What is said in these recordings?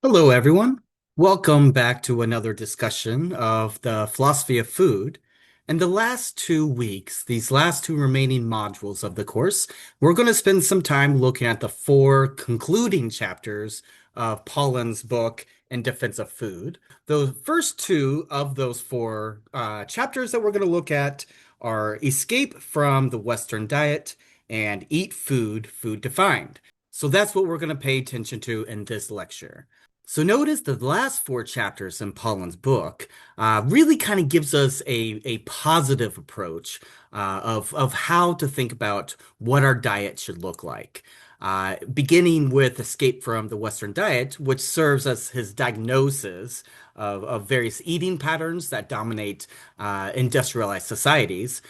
Hello, everyone. Welcome back to another discussion of the philosophy of food. In the last 2 weeks, these last two remaining modules of the course, we're going to spend some time looking at the four concluding chapters of Paulin's book In Defense of Food. The first two of those four chapters that we're going to look at are Escape from the Western Diet and Eat Food, Food Defined. So that's what we're going to pay attention to in this lecture. So notice the last four chapters in Paulin's book really kind of gives us a positive approach of how to think about what our diet should look like. Beginning with Escape from the Western Diet, which serves as his diagnosis of various eating patterns that dominate industrialized societies.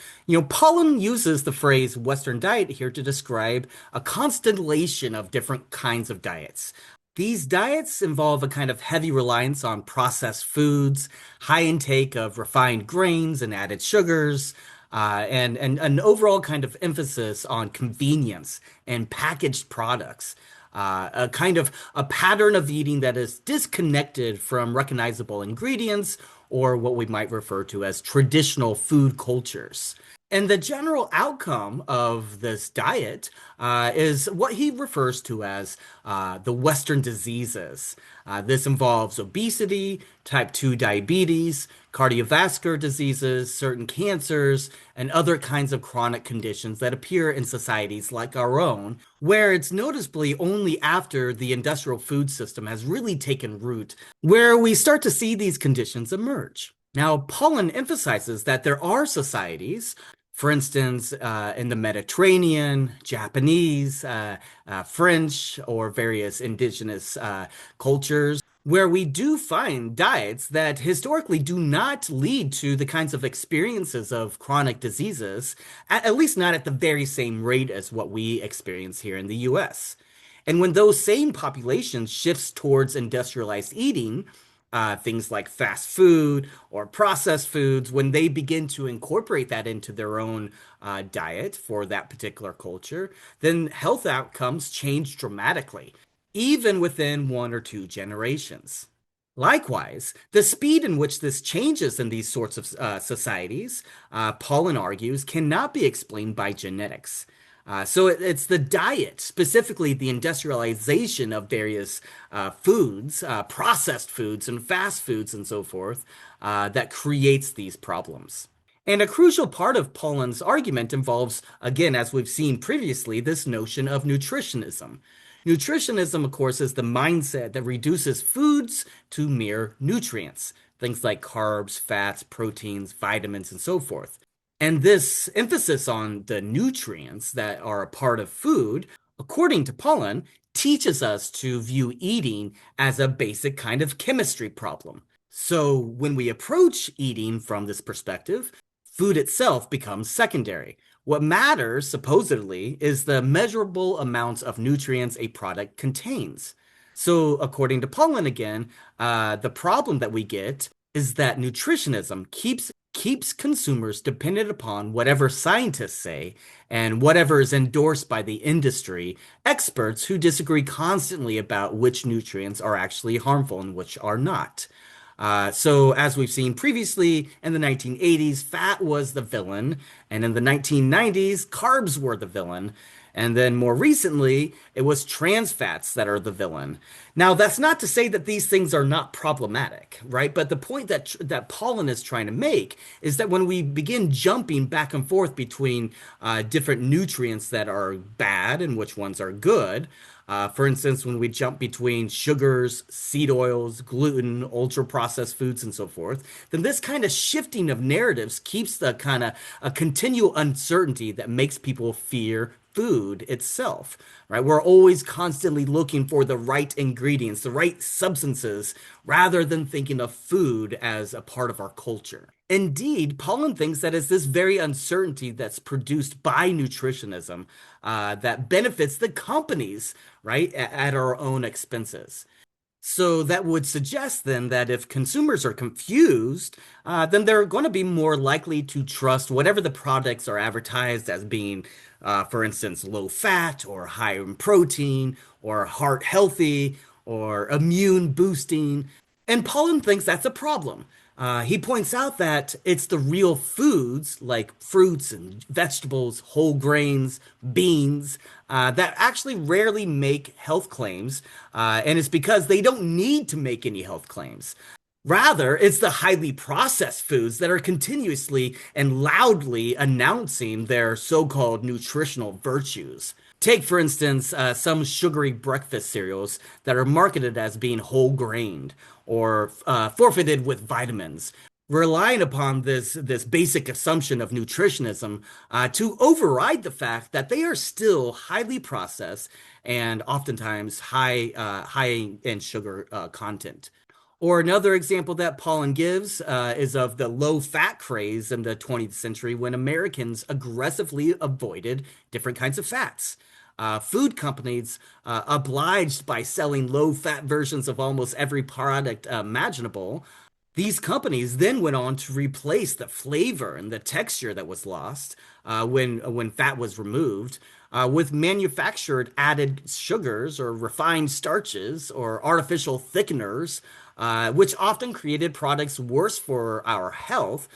Paulin uses the phrase Western diet here to describe a constellation of different kinds of diets. These diets involve a kind of heavy reliance on processed foods, high intake of refined grains and added sugars, and an overall kind of emphasis on convenience and packaged products. A kind of a pattern of eating that is disconnected from recognizable ingredients or what we might refer to as traditional food cultures. And the general outcome of this diet is what he refers to as the Western diseases. This involves obesity, type 2 diabetes, cardiovascular diseases, certain cancers, and other kinds of chronic conditions that appear in societies like our own, where it's noticeably only after the industrial food system has really taken root where we start to see these conditions emerge. Now, Pollan emphasizes that there are societies, for instance, in the Mediterranean, Japanese, French, or various indigenous cultures, where we do find diets that historically do not lead to the kinds of experiences of chronic diseases, at least not at the very same rate as what we experience here in the US. And when those same populations shifts towards industrialized eating, things like fast food or processed foods, when they begin to incorporate that into their own diet for that particular culture, then health outcomes change dramatically, even within 1 or 2 generations. Likewise, the speed in which this changes in these sorts of societies, Pollan argues, cannot be explained by genetics. So it's the diet, specifically the industrialization of various foods, processed foods and fast foods and so forth, that creates these problems. And a crucial part of Pollan's argument involves, again, as we've seen previously, this notion of nutritionism. Nutritionism, of course, is the mindset that reduces foods to mere nutrients, things like carbs, fats, proteins, vitamins, and so forth. And this emphasis on the nutrients that are a part of food, according to Pollan, teaches us to view eating as a basic kind of chemistry problem. So when we approach eating from this perspective, food itself becomes secondary. What matters, supposedly, is the measurable amounts of nutrients a product contains. So, according to Pollan again, the problem that we get is that nutritionism keeps consumers dependent upon whatever scientists say and whatever is endorsed by the industry, experts who disagree constantly about which nutrients are actually harmful and which are not. So, as we've seen previously, in the 1980s, fat was the villain, and in the 1990s, carbs were the villain. And then more recently, it was trans fats that are the villain. Now, that's not to say that these things are not problematic, right? But the point that Pollan is trying to make is that when we begin jumping back and forth between different nutrients that are bad and which ones are good, for instance, when we jump between sugars, seed oils, gluten, ultra processed foods, and so forth, then this kind of shifting of narratives keeps the kind of a continual uncertainty that makes people fear food itself, right? We're always constantly looking for the right ingredients, the right substances, rather than thinking of food as a part of our culture. Indeed, Pollan thinks that it's this very uncertainty that's produced by nutritionism that benefits the companies, right, at our own expenses. So that would suggest then that if consumers are confused, then they're going to be more likely to trust whatever the products are advertised as being, for instance, low fat or high in protein or heart healthy or immune boosting. And Pollan thinks that's a problem. He points out that it's the real foods like fruits and vegetables, whole grains, beans, that actually rarely make health claims. And it's because they don't need to make any health claims. Rather, it's the highly processed foods that are continuously and loudly announcing their so-called nutritional virtues. Take, for instance, some sugary breakfast cereals that are marketed as being whole grained or forfeited with vitamins, relying upon this basic assumption of nutritionism to override the fact that they are still highly processed and oftentimes high in sugar content. Or another example that Pollan gives is of the low fat craze in the 20th century when Americans aggressively avoided different kinds of fats. Food companies obliged by selling low fat versions of almost every product imaginable. These companies then went on to replace the flavor and the texture that was lost when fat was removed with manufactured added sugars or refined starches or artificial thickeners, which often created products worse for our health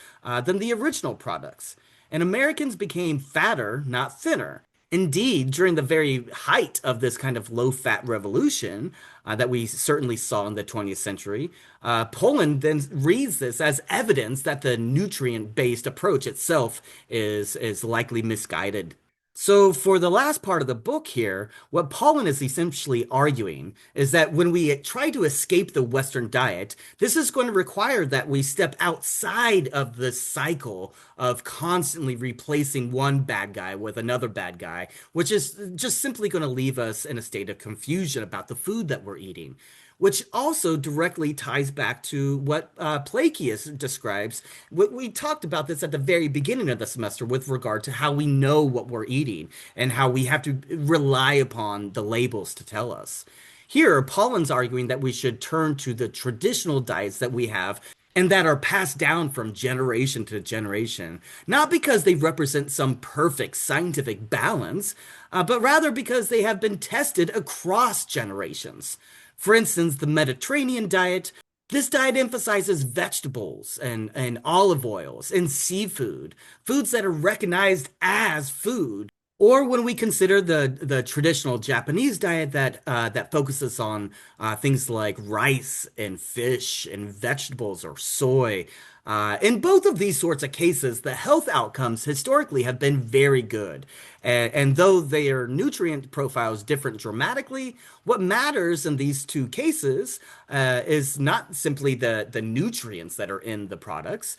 than the original products. And Americans became fatter, not thinner. Indeed, during the very height of this kind of low fat revolution that we certainly saw in the 20th century, Poland then reads this as evidence that the nutrient based approach itself is likely misguided. So, for the last part of the book here, what Pollan is essentially arguing is that when we try to escape the Western diet, this is going to require that we step outside of the cycle of constantly replacing one bad guy with another bad guy, which is just simply going to leave us in a state of confusion about the food that we're eating, which also directly ties back to what Placius describes. We talked about this at the very beginning of the semester with regard to how we know what we're eating and how we have to rely upon the labels to tell us. Here, Pollan's arguing that we should turn to the traditional diets that we have and that are passed down from generation to generation, not because they represent some perfect scientific balance, but rather because they have been tested across generations. For instance, the Mediterranean diet. This diet emphasizes vegetables and olive oils and seafood, foods that are recognized as food. Or when we consider the traditional Japanese diet that focuses on things like rice and fish and vegetables or soy. In both of these sorts of cases, the health outcomes historically have been very good. And though their nutrient profiles differ dramatically, what matters in these two cases is not simply the nutrients that are in the products,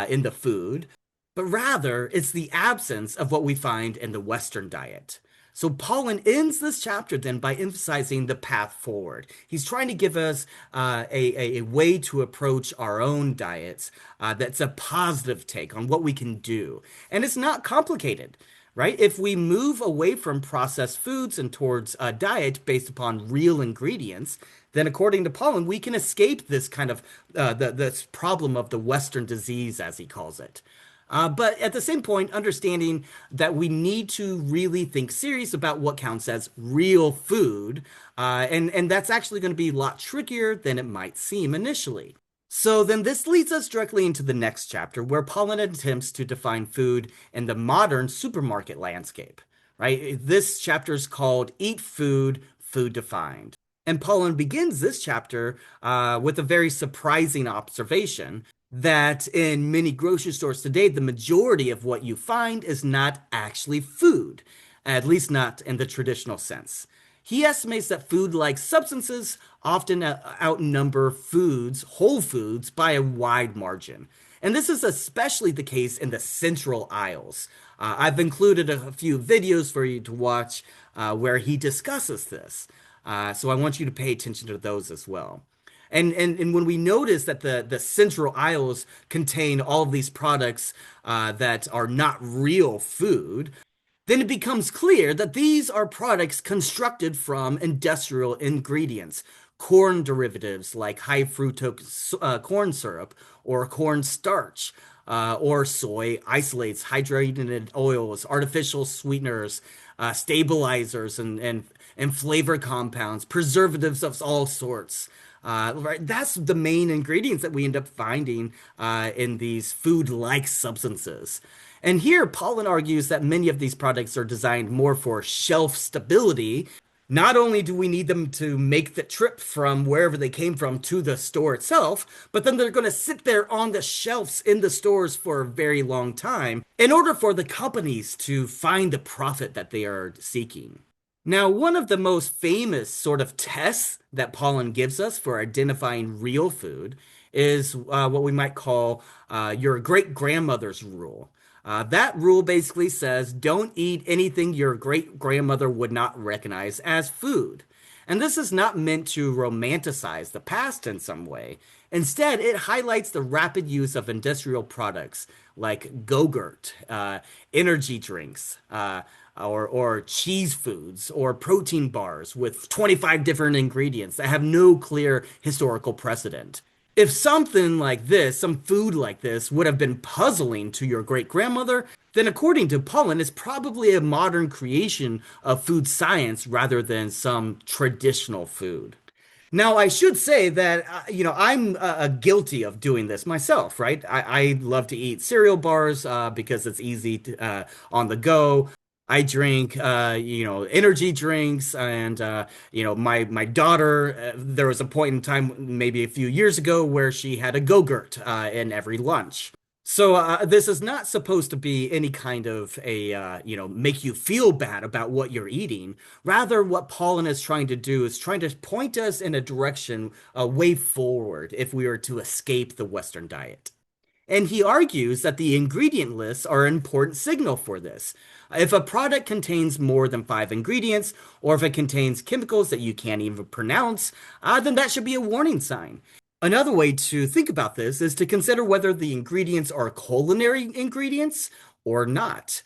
in the food, but rather it's the absence of what we find in the Western diet. So Pollan ends this chapter then by emphasizing the path forward. He's trying to give us a way to approach our own diets that's a positive take on what we can do. And it's not complicated, right? If we move away from processed foods and towards a diet based upon real ingredients, then according to Pollan, we can escape this kind of this problem of the Western disease, as he calls it. But at the same point, understanding that we need to really think serious about what counts as real food, and that's actually going to be a lot trickier than it might seem initially. So then this leads us directly into the next chapter, where Pollan attempts to define food in the modern supermarket landscape, right? This chapter is called Eat Food, Food Defined. And Pollan begins this chapter with a very surprising observation that in many grocery stores today, the majority of what you find is not actually food, at least not in the traditional sense. He estimates that food-like substances often outnumber foods, whole foods, by a wide margin. And this is especially the case in the central aisles. I've included a few videos for you to watch where he discusses this. So I want you to pay attention to those as well. And when we notice that the central aisles contain all of these products that are not real food, then it becomes clear that these are products constructed from industrial ingredients, corn derivatives like high fructose corn syrup or corn starch. or soy isolates hydrogenated oils, artificial sweeteners, stabilizers, and flavor compounds, preservatives of all sorts. Right, that's the main ingredients that we end up finding in these food-like substances. And here, Pollan argues that many of these products are designed more for shelf stability. Not only do we need them to make the trip from wherever they came from to the store itself, but then they're going to sit there on the shelves in the stores for a very long time in order for the companies to find the profit that they are seeking. Now, one of the most famous sort of tests that Pollen gives us for identifying real food is what we might call your great grandmother's rule. That rule basically says don't eat anything your great grandmother would not recognize as food. And this is not meant to romanticize the past in some way. Instead, it highlights the rapid use of industrial products like Go-Gurt, energy drinks, or cheese foods, or protein bars with 25 different ingredients that have no clear historical precedent. If something like this, some food like this, would have been puzzling to your great grandmother, then according to Pollen, it's probably a modern creation of food science rather than some traditional food. Now, I should say that, I'm guilty of doing this myself, right? I love to eat cereal bars because it's easy on the go. I drink, energy drinks, and my daughter. There was a point in time, maybe a few years ago, where she had a Go-Gurt in every lunch. So this is not supposed to be any kind of a make you feel bad about what you're eating. Rather, what Pollen is trying to do is trying to point us in a direction, a way forward, if we are to escape the Western diet. And he argues that the ingredient lists are an important signal for this. If a product contains more than 5 ingredients, or if it contains chemicals that you can't even pronounce, then that should be a warning sign. Another way to think about this is to consider whether the ingredients are culinary ingredients or not.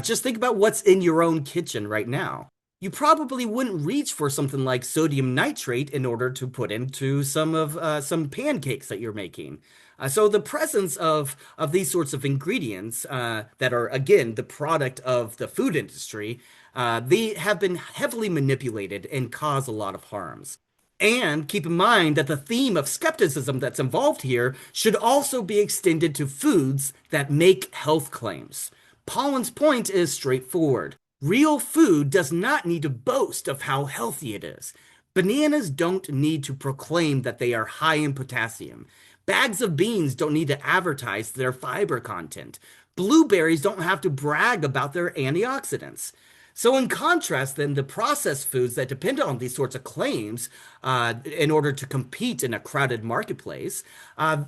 Just think about what's in your own kitchen right now. You probably wouldn't reach for something like sodium nitrate in order to put into some pancakes that you're making. So the presence of these sorts of ingredients that are again the product of the food industry, they have been heavily manipulated and cause a lot of harms. And keep in mind that the theme of skepticism that's involved here should also be extended to foods that make health claims. Pollen's point is straightforward. Real food does not need to boast of how healthy it is. Bananas don't need to proclaim that they are high in potassium. Bags of beans don't need to advertise their fiber content. Blueberries don't have to brag about their antioxidants. So, in contrast, then, the processed foods that depend on these sorts of claims in order to compete in a crowded marketplace,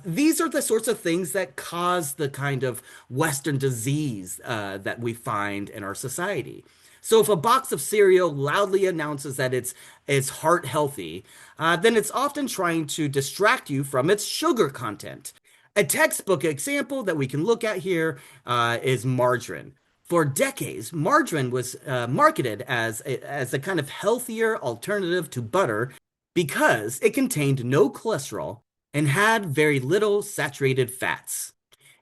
these are the sorts of things that cause the kind of Western disease that we find in our society. So, if a box of cereal loudly announces that it's heart healthy, then it's often trying to distract you from its sugar content. A textbook example that we can look at here is margarine. For decades, margarine was marketed as a kind of healthier alternative to butter because it contained no cholesterol and had very little saturated fats.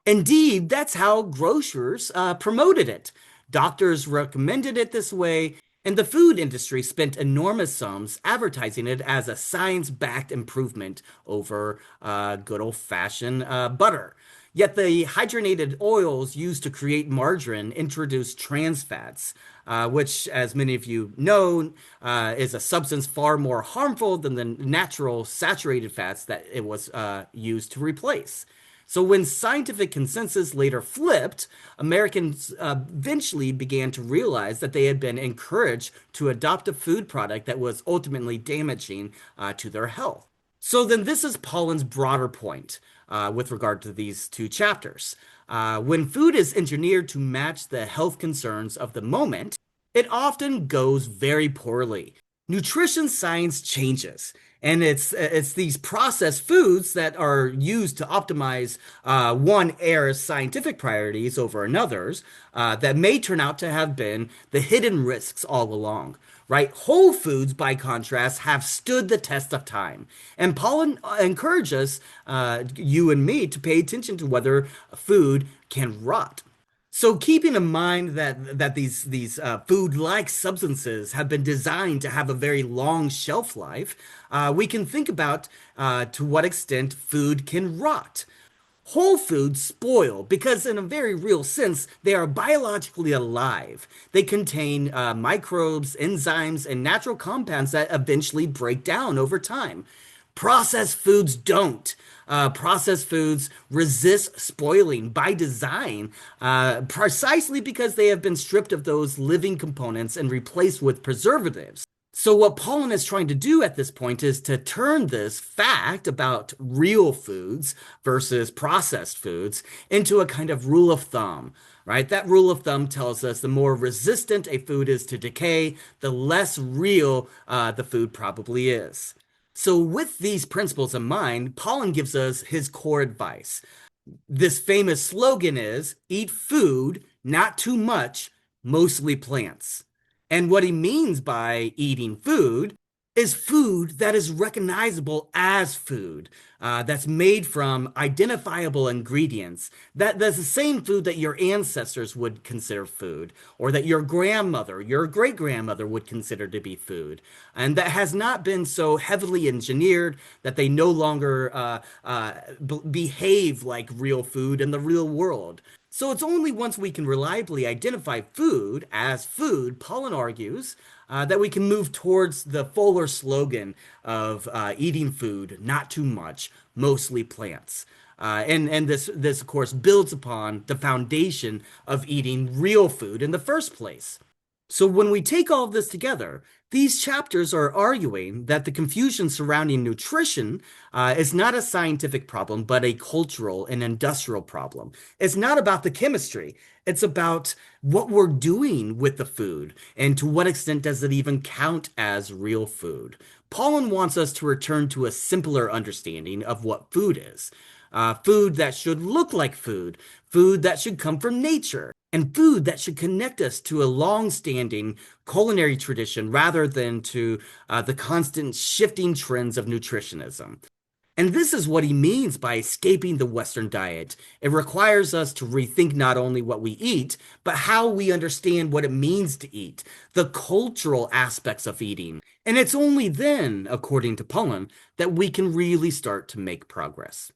Indeed, that's how grocers promoted it. Doctors recommended it this way, and the food industry spent enormous sums advertising it as a science-backed improvement over good old-fashioned butter. Yet the hydrogenated oils used to create margarine introduced trans fats, which, as many of you know, is a substance far more harmful than the natural saturated fats that it was used to replace. So when scientific consensus later flipped, Americans eventually began to realize that they had been encouraged to adopt a food product that was ultimately damaging to their health. So then this is Pollen's broader point with regard to these two chapters. When food is engineered to match the health concerns of the moment, it often goes very poorly. Nutrition science changes, And it's these processed foods that are used to optimize one heir's scientific priorities over another's that may turn out to have been the hidden risks all along. Right? Whole foods, by contrast, have stood the test of time. And Paul encourages you and me to pay attention to whether food can rot. So keeping in mind that these food-like substances have been designed to have a very long shelf life, we can think about to what extent food can rot. Whole foods spoil because, in a very real sense, they are biologically alive. They contain microbes, enzymes, and natural compounds that eventually break down over time. Processed foods don't. Processed foods resist spoiling by design, precisely because they have been stripped of those living components and replaced with preservatives. So, what Pollen is trying to do at this point is to turn this fact about real foods versus processed foods into a kind of rule of thumb, right? That rule of thumb tells us the more resistant a food is to decay, the less real the food probably is. So, with these principles in mind, Pollen gives us his core advice. This famous slogan is eat food, not too much, mostly plants. And what he means by eating food is food that is recognizable as food, that's made from identifiable ingredients. That's the same food that your ancestors would consider food, or that your grandmother, your great grandmother would consider to be food, and that has not been so heavily engineered that they no longer behave like real food in the real world. So it's only once we can reliably identify food as food, Pollen argues, that we can move towards the fuller slogan of eating food, not too much, mostly plants. And this of course builds upon the foundation of eating real food in the first place. So when we take all of this together, these chapters are arguing that the confusion surrounding nutrition is not a scientific problem, but a cultural and industrial problem. It's not about the chemistry. It's about what we're doing with the food and to what extent does it even count as real food. Pollan wants us to return to a simpler understanding of what food is. Food that should look like food that should come from nature, and food that should connect us to a long-standing culinary tradition rather than to the constant shifting trends of nutritionism. And this is what he means by escaping the Western diet. It requires us to rethink not only what we eat, but how we understand what it means to eat, the cultural aspects of eating. And it's only then, according to Pullen, that we can really start to make progress.